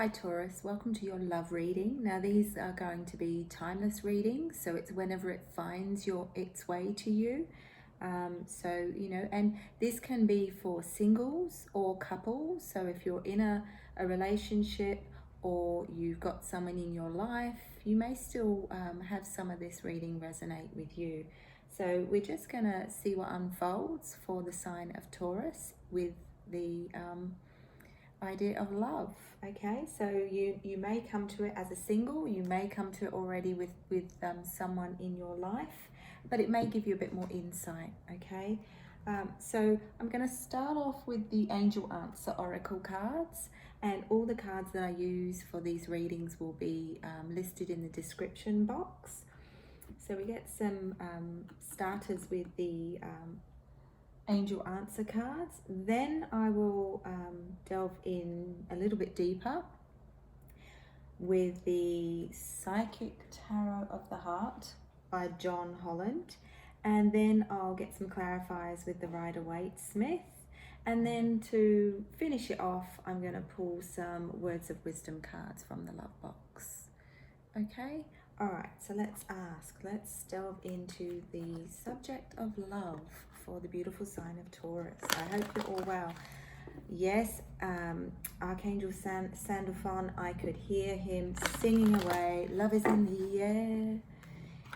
Hi Taurus, welcome to your love reading. Now these are going to be timeless readings, so it's whenever it finds its way to you. And this can be for singles or couples. So if you're in a relationship or you've got someone in your life, you may still have some of this reading resonate with you. So we're just gonna see what unfolds for the sign of Taurus with the idea of love. Okay, so you may come to it as a single, you may come to it already with someone in your life, but it may give you a bit more insight. Okay, so I'm going to start off with the Angel Answer Oracle cards, and all the cards that I use for these readings will be listed in the description box. So we get some starters with the Angel Answer cards. Then I will delve in a little bit deeper with the Psychic Tarot of the Heart by John Holland. And then I'll get some clarifiers with the Waite Smith. And then to finish it off, I'm going to pull some Words of Wisdom cards from the Love Box. Okay? Alright, so let's delve into the subject of love for the beautiful sign of Taurus. I hope you're all well. Yes, Archangel Sandalphon, I could hear him singing away. Love is in the air,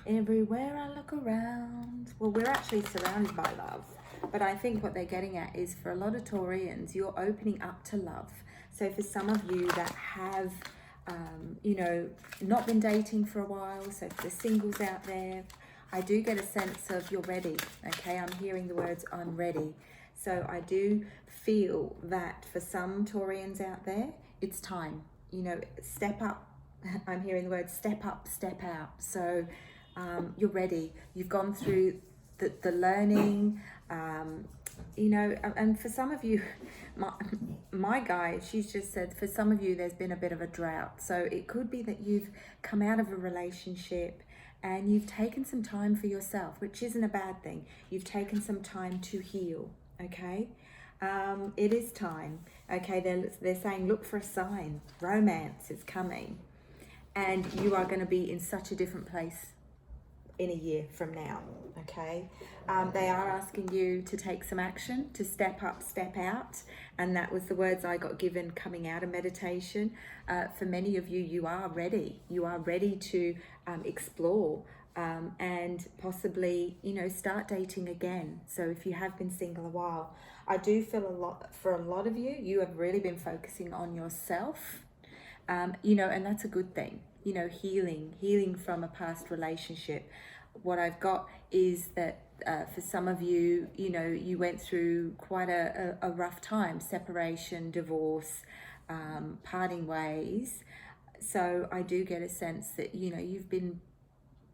everywhere I look around. Well, we're actually surrounded by love, but I think what they're getting at is for a lot of Taurians, you're opening up to love. So for some of you that have not been dating for a while, so for the singles out there, I do get a sense of you're ready. Okay, I'm hearing the words I'm ready. So I do feel that for some Taurians out there, it's time, step up. I'm hearing the words step up, step out. So you're ready. You've gone through the learning, and for some of you, my guide, she's just said, for some of you, there's been a bit of a drought. So it could be that you've come out of a relationship and you've taken some time for yourself, which isn't a bad thing. You've taken some time to heal, okay? It is time, okay? They're saying, look for a sign. Romance is coming. And you are going to be in such a different place in a year from now, okay? They are asking you to take some action, to step up, step out, and that was the words I got given coming out of meditation. For many of you, you are ready. You are ready to explore and possibly, start dating again. So if you have been single a while, I do feel for a lot of you, you have really been focusing on yourself, and that's a good thing. Healing from a past relationship. What I've got is that for some of you, you went through quite a rough time, separation, divorce, parting ways. So I do get a sense that, you've been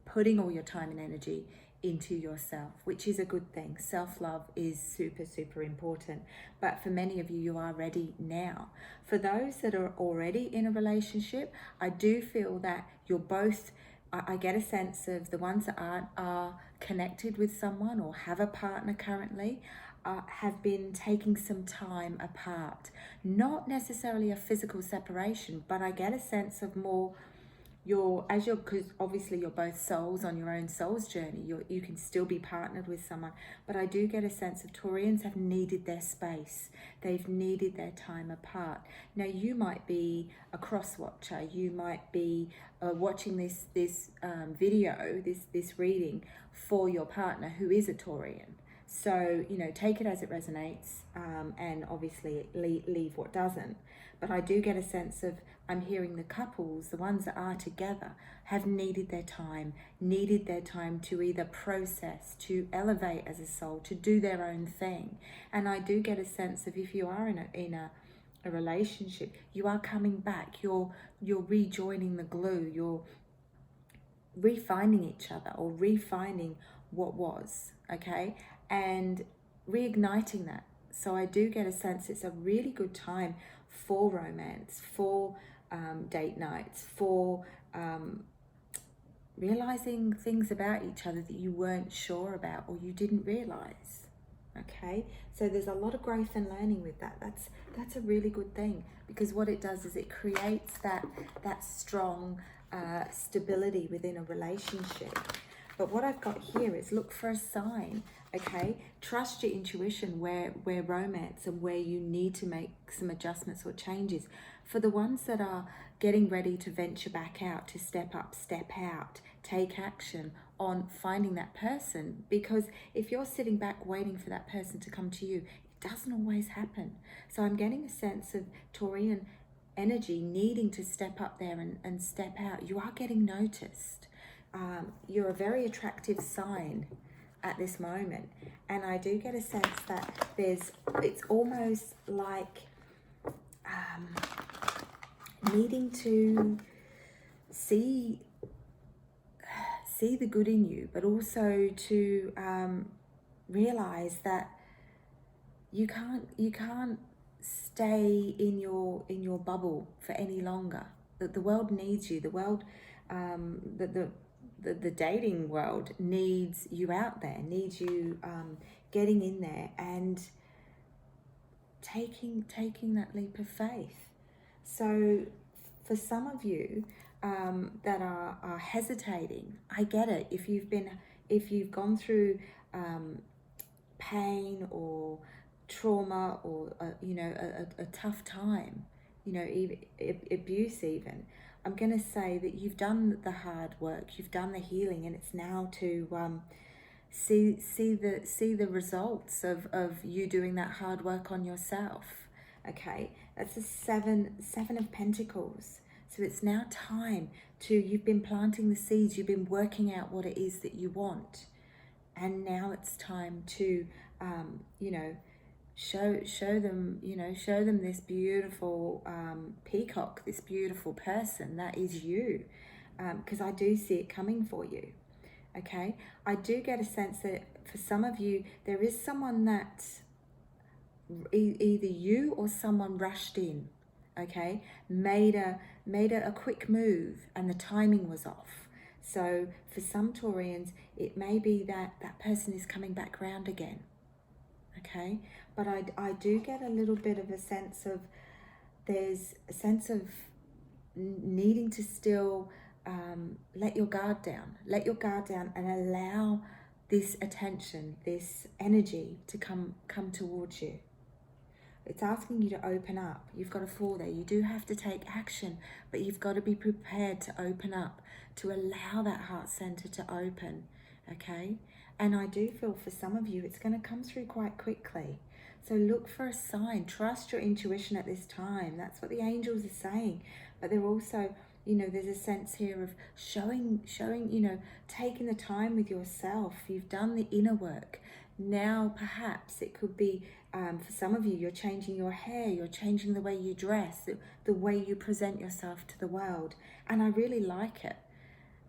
putting all your time and energy into yourself, which is a good thing. Self-love is super, super important. But for many of you, you are ready now. For those that are already in a relationship, I do feel that you're both, I get a sense of the ones that are connected with someone or have a partner currently, have been taking some time apart. Not necessarily a physical separation, but I get a sense of more because obviously you're both souls on your own soul's journey. You can still be partnered with someone, but I do get a sense of Taurians have needed their space. They've needed their time apart. Now you might be a cross watcher. You might be watching this video, this reading for your partner who is a Taurian. So, take it as it resonates, and obviously leave what doesn't. But I do get a sense of, I'm hearing the couples, the ones that are together, have needed their time to either process, to elevate as a soul, to do their own thing. And I do get a sense of, if you are in a relationship, you are coming back, you're rejoining the glue, you're refinding each other or refinding what was, okay? And reigniting that. So I do get a sense it's a really good time for romance, for date nights, for realizing things about each other that you weren't sure about or you didn't realize. Okay, so there's a lot of growth and learning with that. That's a really good thing, because what it does is it creates that strong stability within a relationship. But what I've got here is look for a sign. Okay, trust your intuition where romance and where you need to make some adjustments or changes. For the ones that are getting ready to venture back out, to step up, step out, take action on finding that person, because if you're sitting back waiting for that person to come to you, it doesn't always happen. So I'm getting a sense of Taurian energy needing to step up there and step out. You are getting noticed. You're a very attractive sign at this moment, and I do get a sense that it's almost like needing to see the good in you, but also to realize that you can't stay in your bubble for any longer. That the world needs you. The world, the dating world needs you out there, needs you getting in there and taking that leap of faith. So for some of you that are hesitating, I get it. If you've gone through pain or trauma or a tough time, even abuse, even, I'm going to say that you've done the hard work, you've done the healing, and it's now to see the results of you doing that hard work on yourself. Okay, that's the seven of Pentacles. So it's now time you've been planting the seeds, you've been working out what it is that you want, and now it's time to show them this beautiful peacock, this beautiful person that is you, because I do see it coming for you. Okay, I do get a sense that for some of you there is someone that either you or someone rushed in, okay, made a quick move and the timing was off. So for some Taurians, it may be that person is coming back round again. Okay, but I do get a little bit of a sense of, there's a sense of needing to still let your guard down and allow this attention, this energy to come towards you. It's asking you to open up. You've got a 4 there. You do have to take action, but you've got to be prepared to open up, to allow that heart center to open, okay? And I do feel for some of you, it's going to come through quite quickly. So look for a sign. Trust your intuition at this time. That's what the angels are saying. But they're also, there's a sense here of showing, taking the time with yourself. You've done the inner work. Now, perhaps it could be, for some of you, you're changing your hair, you're changing the way you dress, the way you present yourself to the world. And I really like it,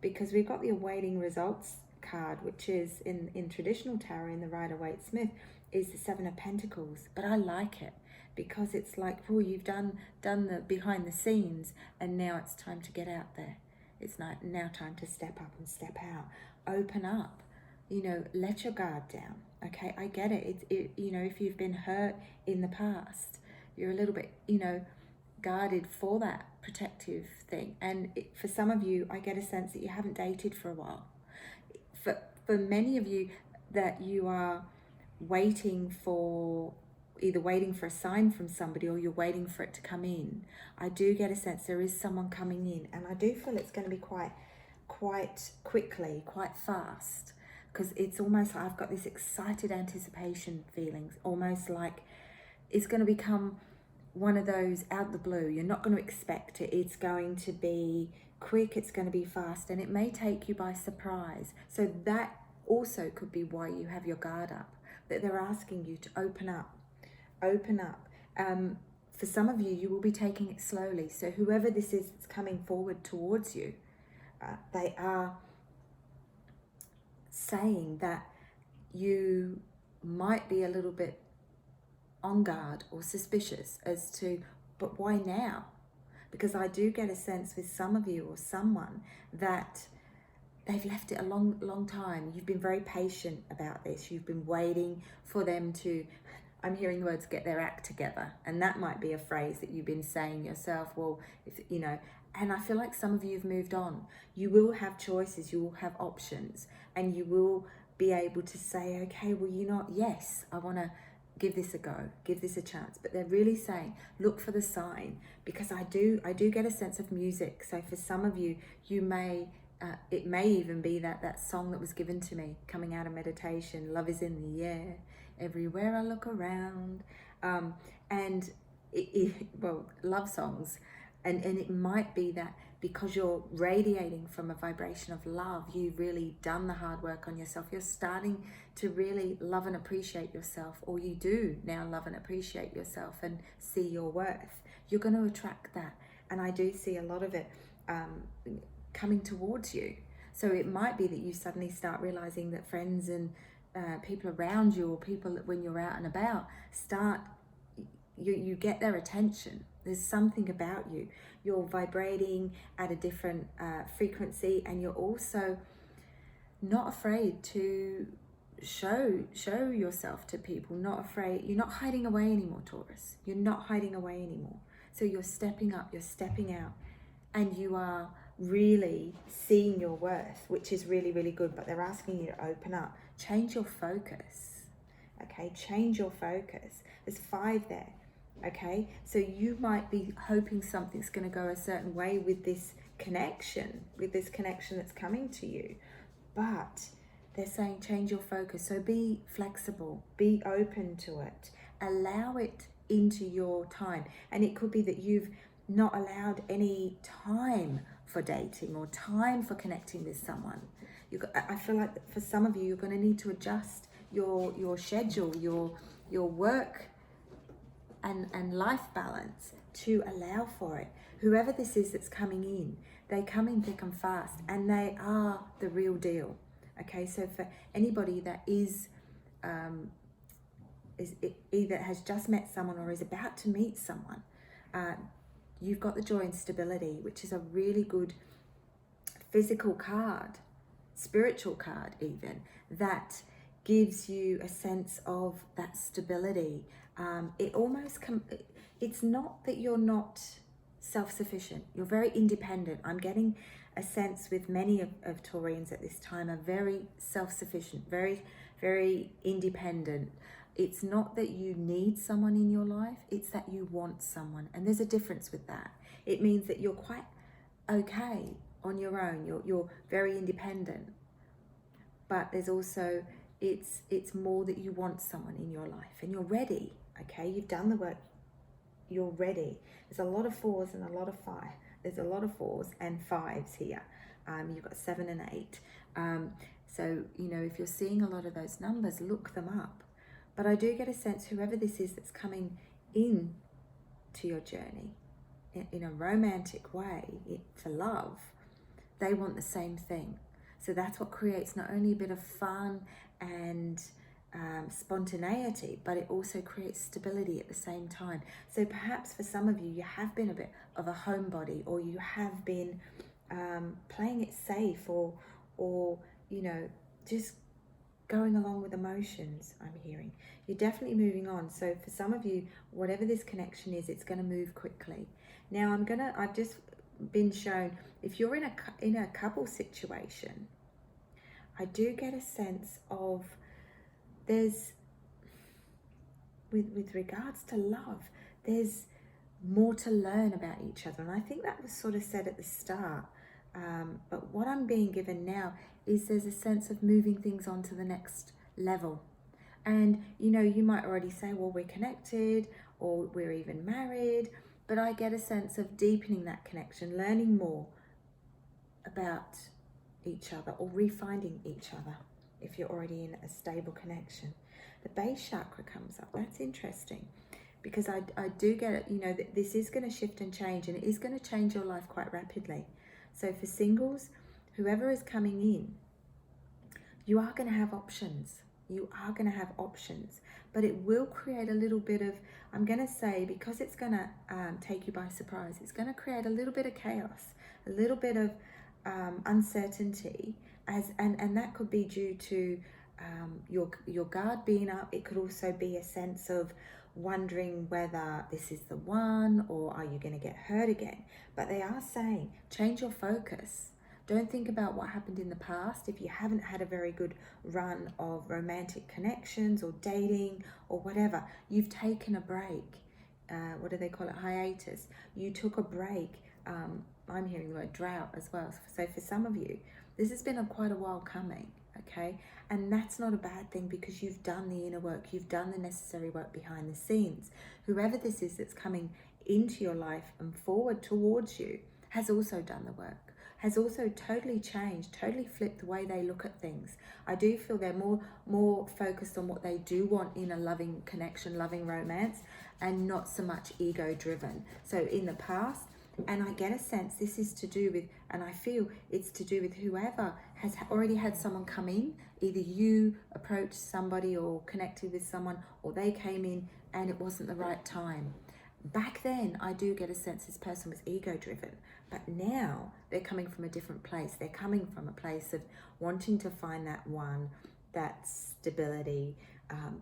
because we've got the awaiting results card, which is in traditional tarot, in the Rider-Waite-Smith, is the 7 of Pentacles. But I like it because it's like, oh, you've done the behind the scenes, and now it's time to get out there. It's now time to step up and step out. Open up. Let your guard down. Okay, I get it. If you've been hurt in the past, you're a little bit, guarded for that protective thing. And for some of you, I get a sense that you haven't dated for a while. For many of you, that you are either waiting for a sign from somebody, or you're waiting for it to come in. I do get a sense there is someone coming in, and I do feel it's going to be quite quickly, quite fast, because it's almost like I've got this excited anticipation feelings, almost like it's going to become one of those out of the blue. You're not going to expect it. It's going to be quick, it's going to be fast, and it may take you by surprise. So that also could be why you have your guard up, that they're asking you to open up. For some of you, you will be taking it slowly. So whoever this is that's coming forward towards you, they are saying that you might be a little bit on guard or suspicious as to, but why now? Because I do get a sense with some of you or someone that they've left it a long time. You've been very patient about this. You've been waiting for them to, I'm hearing the words, get their act together. And that might be a phrase that you've been saying yourself. Well, if, you know, and I feel like some of you have moved on. You will have choices, you will have options, and you will be able to say, okay, well, you know, yes, I want to give this a go, give this a chance. But they're really saying, look for the sign, because I do get a sense of music. So for some of you, you may, it may even be that song that was given to me coming out of meditation, Love is in the Air, everywhere I look around. And well, love songs. And it might be that because you're radiating from a vibration of love, you've really done the hard work on yourself. You're starting to really love and appreciate yourself, or you do now love and appreciate yourself and see your worth. You're going to attract that. And I do see a lot of it coming towards you. So it might be that you suddenly start realizing that friends and people around you, or people that when you're out and about, you get their attention. There's something about you. You're vibrating at a different frequency, and you're also not afraid to show yourself to people. Not afraid. You're not hiding away anymore, Taurus. You're not hiding away anymore. So you're stepping up, you're stepping out, and you are really seeing your worth, which is really, really good. But they're asking you to open up, change your focus. Okay, change your focus. There's 5 there. Okay, so you might be hoping something's going to go a certain way with this connection that's coming to you, but they're saying change your focus. So be flexible, be open to it, allow it into your time. And it could be that you've not allowed any time for dating or time for connecting with someone. I feel like for some of you, you're going to need to adjust your schedule, your work and life balance to allow for it. Whoever this is that's coming in, they come in thick and fast, and they are the real deal. Okay, so for anybody that is either has just met someone or is about to meet someone, you've got the joy and stability, which is a really good physical card, spiritual card even, that gives you a sense of that stability. It almost it's not that you're not self-sufficient, you're very independent. I'm getting a sense with many of Taurians at this time are very self-sufficient, very, very independent. It's not that you need someone in your life, it's that you want someone. And there's a difference with that. It means that you're quite okay on your own, you're very independent. But there's also, it's more that you want someone in your life and you're ready. Okay, you've done the work, you're ready. There's a lot of 4s and a lot of 5. There's a lot of 4s and 5s here. You've got 7 and 8. So, you know, if you're seeing a lot of those numbers, look them up. But I do get a sense, whoever this is that's coming in to your journey in a romantic way, for love, they want the same thing. So that's what creates not only a bit of fun and spontaneity, but it also creates stability at the same time. So perhaps for some of you, you have been a bit of a homebody, or you have been playing it safe, or you know, just going along with emotions. I'm hearing you're definitely moving on. So for some of you, whatever this connection is, it's going to move quickly. Now I've just been shown, if you're in a couple situation, I do get a sense of there's, with regards to love, there's more to learn about each other. And I think that was sort of said at the start. But what I'm being given now is there's a sense of moving things on to the next level. And, you know, you might already say, well, we're connected, or we're even married. But I get a sense of deepening that connection, learning more about each other, or refinding each other if you're already in a stable connection. The base chakra comes up. That's interesting, because I do get it, you know, that this is going to shift and change, and it is going to change your life quite rapidly. So for singles, whoever is coming in, you are going to have options. You are going to have options, but it will create a little bit of, I'm going to say, because it's going to take you by surprise, it's going to create a little bit of chaos, a little bit of uncertainty, And that could be due to your guard being up. It could also be a sense of wondering whether this is the one, or are you going to get hurt again. But they are saying change your focus. Don't think about what happened in the past. If you haven't had a very good run of romantic connections or dating or whatever, you've taken a break. What do they call it? Hiatus. You took a break. I'm hearing the word drought as well. So for some of you, this has been quite a while coming, okay? And that's not a bad thing, because you've done the inner work. You've done the necessary work behind the scenes. Whoever this is that's coming into your life and forward towards you has also done the work, has also totally changed, totally flipped the way they look at things. I do feel they're more focused on what they do want in a loving connection, loving romance, and not so much ego driven. So in the past, and I get a sense this is to do with, and I feel it's to do with whoever has already had someone come in. Either you approached somebody or connected with someone, or they came in and it wasn't the right time. Back then, I do get a sense this person was ego driven, but now they're coming from a different place. They're coming from a place of wanting to find that one, that stability,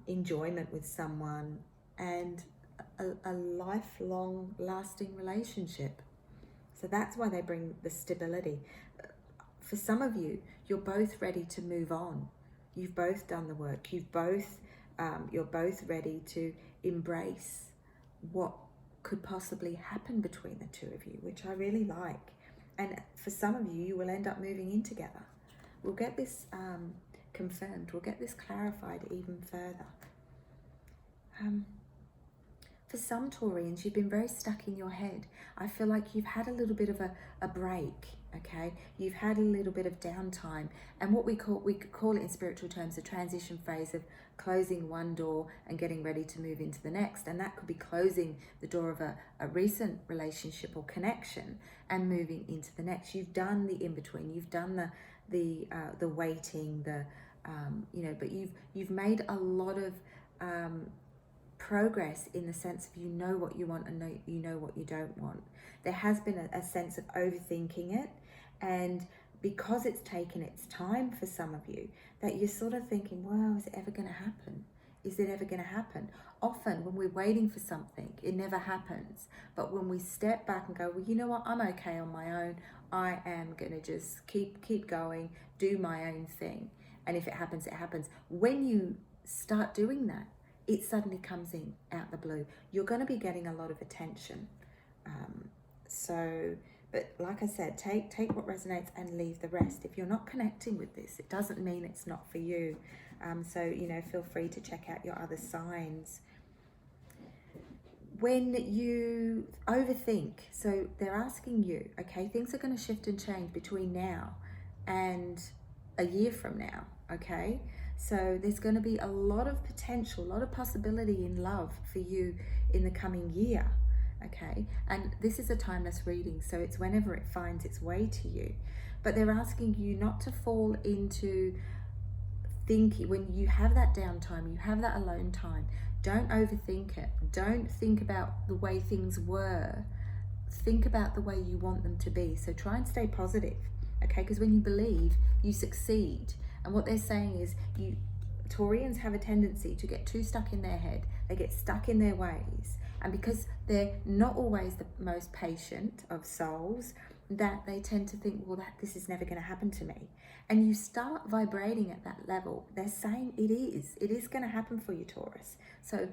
enjoyment with someone, and a lifelong lasting relationship. So that's why they bring the stability. For some of you, you're both ready to move on. You've both done the work. You're both ready to embrace what could possibly happen between the two of you, which I really like. And for some of you, you will end up moving in together. We'll get this confirmed. We'll get this clarified even further. For some Taurians, you've been very stuck in your head. I feel like you've had a little bit of a break, okay? You've had a little bit of downtime. And what we could call it in spiritual terms, a transition phase of closing one door and getting ready to move into the next. And that could be closing the door of a recent relationship or connection and moving into the next. You've done the in-between. You've done the waiting, but you've made a lot of progress in the sense of you know what you want and you know what you don't want. There has been a sense of overthinking it, and because it's taken its time for some of you, that you're sort of thinking, well, is it ever going to happen? Is it ever going to happen? Often when we're waiting for something, it never happens. But when we step back and go, well, you know what, I'm okay on my own. I am going to just keep going, do my own thing. And if it happens, it happens. When you start doing that, it suddenly comes in out the blue. You're going to be getting a lot of attention. But like I said, take what resonates and leave the rest. If you're not connecting with this, it doesn't mean it's not for you. Feel free to check out your other signs. When you overthink, so they're asking you, okay, things are going to shift and change between now and a year from now, okay? So there's going to be a lot of potential, a lot of possibility in love for you in the coming year, okay? And this is a timeless reading, so it's whenever it finds its way to you. But they're asking you not to fall into thinking, when you have that downtime, you have that alone time, don't overthink it. Don't think about the way things were. Think about the way you want them to be. So try and stay positive, okay? Because when you believe, you succeed. And what they're saying is, Taurians have a tendency to get too stuck in their head. They get stuck in their ways. And because they're not always the most patient of souls, that they tend to think, well, this is never going to happen to me. And you start vibrating at that level. They're saying it is going to happen for you, Taurus. So,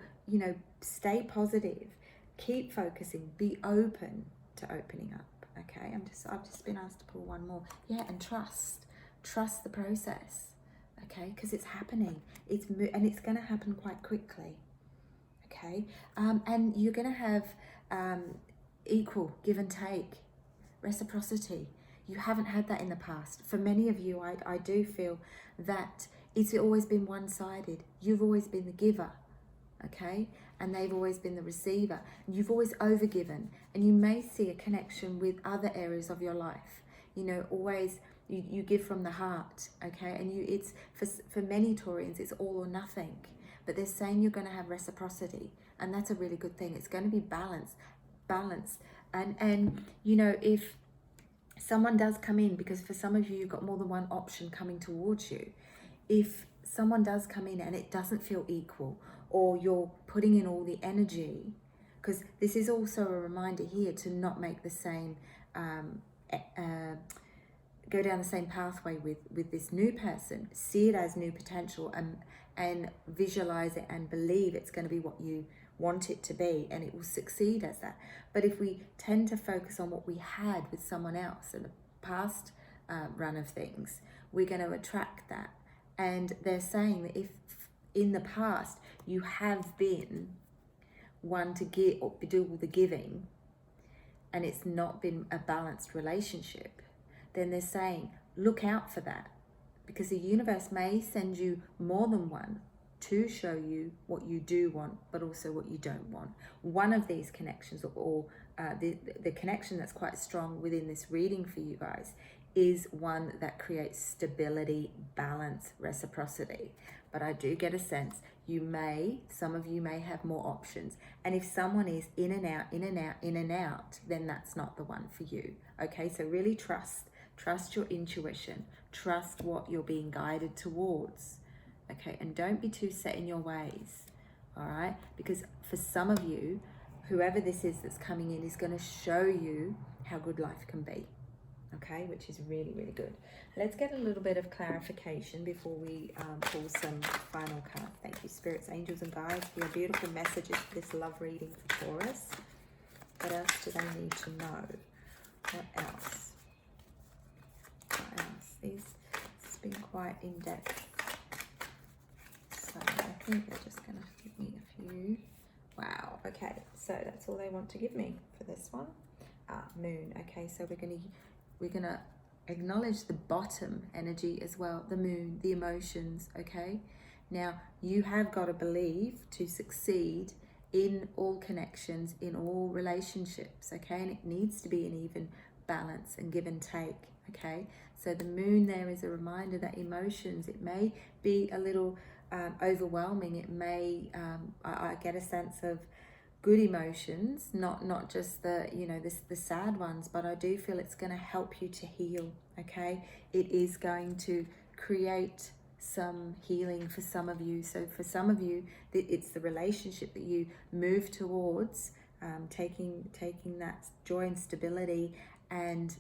stay positive, keep focusing, be open to opening up, okay? I've just been asked to pull one more. Yeah, and trust the process, okay? Because it's happening. It's going to happen quite quickly, okay? And you're going to have equal give and take, reciprocity. You haven't had that in the past. For many of you, I do feel that it's always been one-sided. You've always been the giver, okay? And they've always been the receiver. You've always overgiven. And you may see a connection with other areas of your life. Always you give from the heart, okay? And it's for many Taurians, it's all or nothing. But they're saying you're going to have reciprocity. And that's a really good thing. It's going to be balanced. And if someone does come in, because for some of you, you've got more than one option coming towards you. If someone does come in and it doesn't feel equal, or you're putting in all the energy, because this is also a reminder here to not make the same, go down the same pathway with this new person. See it as new potential, and visualize it and believe it's going to be what you want it to be, and it will succeed as that. But if we tend to focus on what we had with someone else in the past run of things, we're going to attract that. And they're saying that if in the past you have been one to give or do all the giving, and it's not been a balanced relationship, then they're saying look out for that, because the universe may send you more than one to show you what you do want, but also what you don't want. One of these connections, or the connection that's quite strong within this reading for you guys, is one that creates stability, balance, reciprocity. But I do get a sense some of you may have more options. And if someone is in and out, in and out, in and out, then that's not the one for you. Okay, so really trust your intuition, trust what you're being guided towards. Okay, and don't be too set in your ways. All right, because for some of you, whoever this is that's coming in is going to show you how good life can be. Okay, which is really, really good. Let's get a little bit of clarification before we pull some final cards. Thank you, spirits, angels, and guides, for your beautiful messages for this love reading for Taurus. What else do they need to know? What else? What else? This has been quite in-depth. So I think they're just going to give me a few. Wow, okay, so that's all they want to give me for this one. Moon. Okay, so we're gonna acknowledge the bottom energy as well, the moon, the emotions. Okay, now you have got to believe to succeed in all connections, in all relationships. Okay, and it needs to be an even balance and give and take. Okay, so the moon there is a reminder that emotions, it may be a little overwhelming. It may I get a sense of good emotions, not just the the sad ones, but I do feel it's going to help you to heal. Okay, it is going to create some healing for some of you. So for some of you, it's the relationship that you move towards, taking that joy and stability, and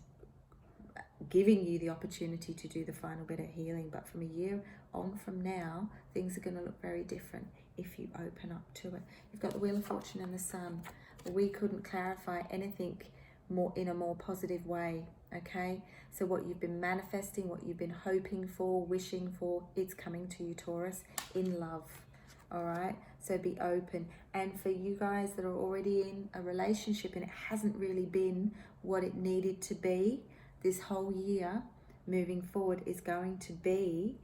giving you the opportunity to do the final bit of healing. But from a year on from now, things are going to look very different if you open up to it. You've got the Wheel of Fortune and the Sun. We couldn't clarify anything more in a more positive way. Okay, so what you've been manifesting, what you've been hoping for, wishing for, it's coming to you, Taurus, in love. All right, so be open. And for you guys that are already in a relationship and it hasn't really been what it needed to be, this whole year moving forward is going to be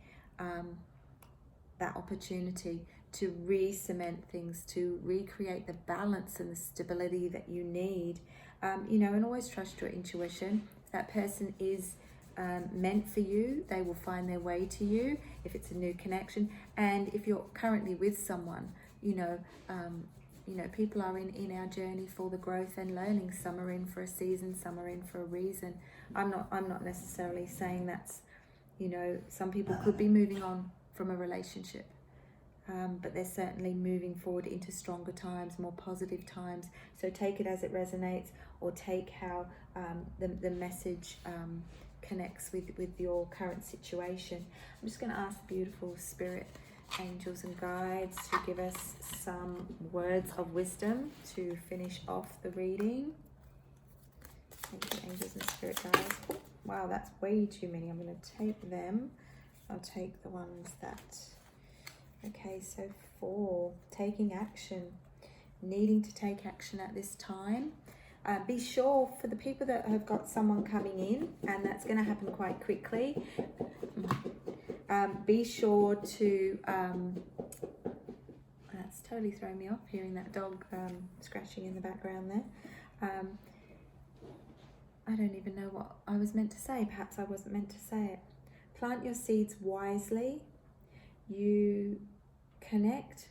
that opportunity to re-cement things, to recreate the balance and the stability that you need. And always trust your intuition. If that person is meant for you, they will find their way to you if it's a new connection. And if you're currently with someone, people are in our journey for the growth and learning. Some are in for a season, some are in for a reason. I'm not necessarily saying that's, some people could be moving on from a relationship, but they're certainly moving forward into stronger times, more positive times. So take it as it resonates, or take how the message connects with your current situation. I'm just going to ask the beautiful spirit, angels and guides to give us some words of wisdom to finish off the reading. Thank you, angels and spirit guides. Wow, that's way too many. I'm going to take them. I'll take the ones that... Okay, so 4, taking action, needing to take action at this time. Be sure, for the people that have got someone coming in, and that's going to happen quite quickly, be sure to... that's totally thrown me off, hearing that dog scratching in the background there. I don't even know what I was meant to say. Perhaps I wasn't meant to say it. Plant your seeds wisely. You connect.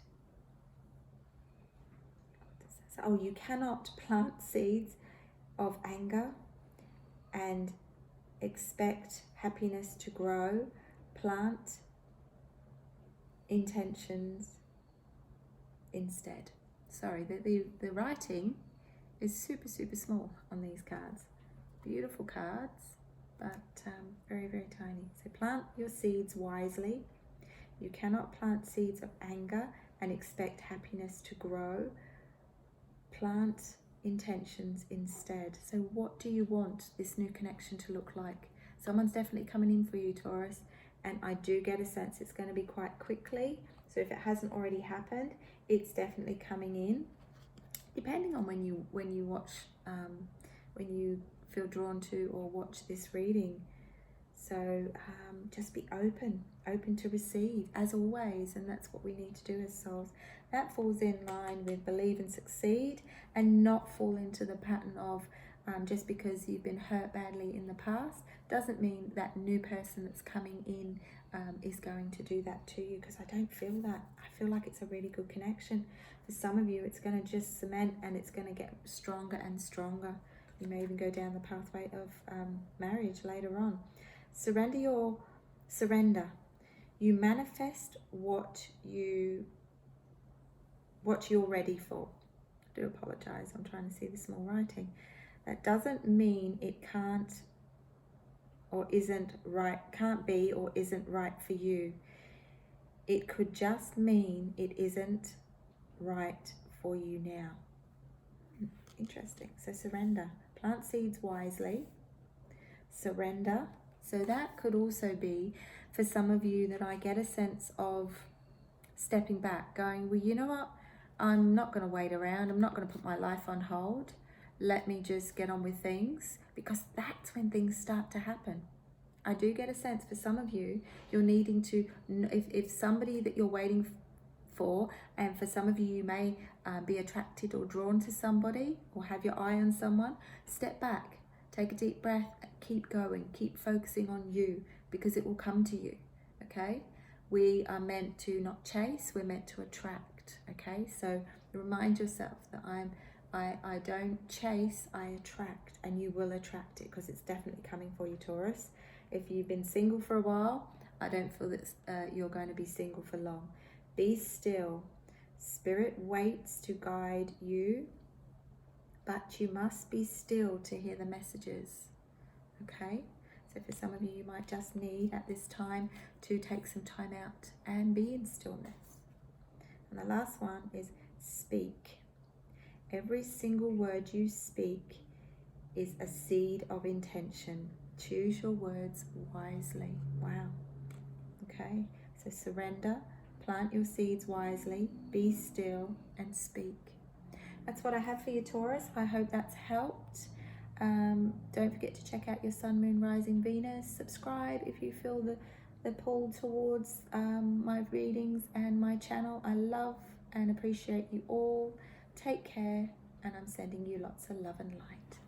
You cannot plant seeds of anger and expect happiness to grow, plant intentions instead. Sorry, the writing is super, super small on these cards. Beautiful cards, but very, very tiny. So plant your seeds wisely. You cannot plant seeds of anger and expect happiness to grow. Plant intentions instead. So what do you want this new connection to look like? Someone's definitely coming in for you, Taurus, and I do get a sense it's going to be quite quickly. So if it hasn't already happened, it's definitely coming in, depending on when you watch, when you feel drawn to or watch this reading. So just be open to receive, as always, and that's what we need to do as souls. That falls in line with believe and succeed, and not fall into the pattern of just because you've been hurt badly in the past doesn't mean that new person that's coming in is going to do that to you, because I don't feel that. I feel like it's a really good connection. For some of you, it's going to just cement, and it's going to get stronger and stronger. You may even go down the pathway of marriage later on. Surrender. You manifest what you're ready for. I do apologize, I'm trying to see the small writing. That doesn't mean it can't or isn't right, can't be or isn't right for you. It could just mean it isn't right for you now. Interesting. So surrender. Plant seeds wisely. Surrender. So that could also be, for some of you, that I get a sense of stepping back, going, well, you know what? I'm not going to wait around. I'm not going to put my life on hold. Let me just get on with things, because that's when things start to happen. I do get a sense for some of you, you're needing to, if somebody that you're waiting for, and for some of you, you may be attracted or drawn to somebody or have your eye on someone, step back, take a deep breath, keep going, keep focusing on you, because it will come to you, okay? We are meant to not chase, we're meant to attract, okay? So remind yourself that I don't chase, I attract, and you will attract it, because it's definitely coming for you, Taurus. If you've been single for a while, I don't feel that you're going to be single for long. Be still. Spirit waits to guide you, but you must be still to hear the messages, okay? So for some of you, you might just need at this time to take some time out and be in stillness. And the last one is speak. Every single word you speak is a seed of intention. Choose your words wisely. Wow. Okay, so surrender, plant your seeds wisely, be still, and speak. That's what I have for you, Taurus. I hope that's helped. Don't forget to check out your Sun, Moon, Rising, Venus. Subscribe if you feel the pull towards my readings and my channel. I love and appreciate you all. Take care, and I'm sending you lots of love and light.